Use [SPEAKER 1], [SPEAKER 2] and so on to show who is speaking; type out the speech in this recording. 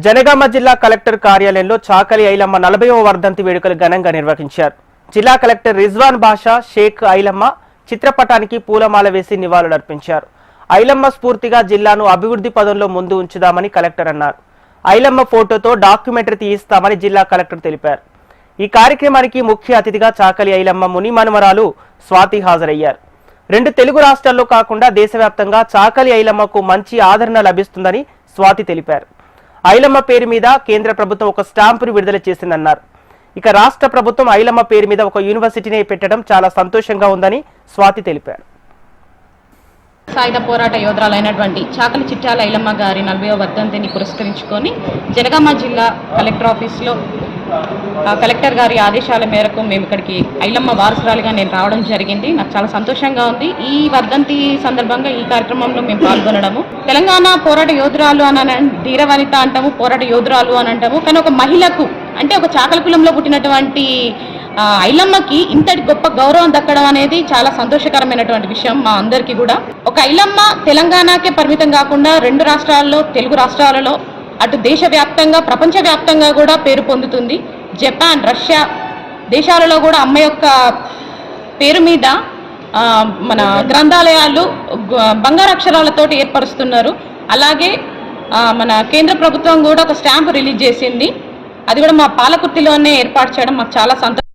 [SPEAKER 1] జనగామ జిల్లా కలెక్టర్ కార్యాలయంలో చాకలి ఐలమ్మ 40వ వర్ధంతి వేడుకలు ఘనంగా నిర్వహించారు. జిల్లా కలెక్టర్ రిజ్వాన్ బాషా షేక్ ఐలమ్మ చిత్రపటానికి పూలమాల వేసి నివాళులర్పించారు. ఐలమ్మ స్ఫూర్తిగా జిల్లాను అభివృద్ధి పదంలో ముందు ఉంచుదామని కలెక్టర్ అన్నారు. ఐలమ్మ ఫోటోతో డాక్యుమెంటరీ తీయిస్తామని జిల్లా కలెక్టర్ తెలిపారు. ఈ కార్యక్రమానికి ముఖ్య అతిథిగా చాకలి ఐలమ్మ ముని మనవరాలు స్వాతి హాజరయ్యారు. 2 తెలుగు రాష్ట్రాల్లో కాకుండా దేశవ్యాప్తంగా చాకలి ఐలమ్మకు మంచి ఆదరణ లభిస్తుందని స్వాతి తెలిపారు. ఐలమ్మ పేరు మీద కేంద్ర ప్రభుత్వం ఒక స్టాంపును విడుదల చేసిందన్నారు. ఇక రాష్ట్ర ప్రభుత్వం ఐలమ్మ పేరు మీద ఒక యూనివర్సిటీని పెట్టడం చాలా సంతోషంగా ఉందని స్వాతి తెలిపారు.
[SPEAKER 2] సాయుధ పోరాట యోధురాలైనటువంటి చాకలి చిట్యాల ఐలమ్మ గారి 40వ వర్ధంతిని పురస్కరించుకొని జనగామ జిల్లా కలెక్టర్ ఆఫీస్లో కలెక్టర్ గారి ఆదేశాల మేరకు మేము ఇక్కడికి ఐలమ్మ వారసురాలిగా నేను రావడం జరిగింది. నాకు చాలా సంతోషంగా ఉంది. ఈ వర్ధంతి సందర్భంగా ఈ కార్యక్రమంలో మేము పాల్గొనడము. తెలంగాణ పోరాట యోధురాలు అని ధీరవనిత అంటాము, పోరాట యోధురాలు అని అంటాము. కానీ ఒక మహిళకు అంటే ఒక చాకలి కులంలో పుట్టినటువంటి ఐలమ్మకి ఇంతటి గొప్ప గౌరవం దక్కడం అనేది చాలా సంతోషకరమైనటువంటి విషయం మా అందరికీ కూడా. ఒక ఐలమ్మ తెలంగాణకే పరిమితం కాకుండా 2 రాష్ట్రాల్లో, తెలుగు రాష్ట్రాలలో, అటు దేశవ్యాప్తంగా, ప్రపంచవ్యాప్తంగా కూడా పేరు పొందుతుంది. జపాన్, రష్యా దేశాలలో కూడా అమ్మ యొక్క పేరు మీద మన గ్రంథాలయాలు బంగారు అక్షరాలతోటి ఏర్పరుస్తున్నారు. అలాగే మన కేంద్ర ప్రభుత్వం కూడా ఒక స్టాంప్ రిలీజ్ చేసింది. అది కూడా మా పాలకుర్తిలోనే ఏర్పాటు చేయడం మాకు చాలా సంతోషం.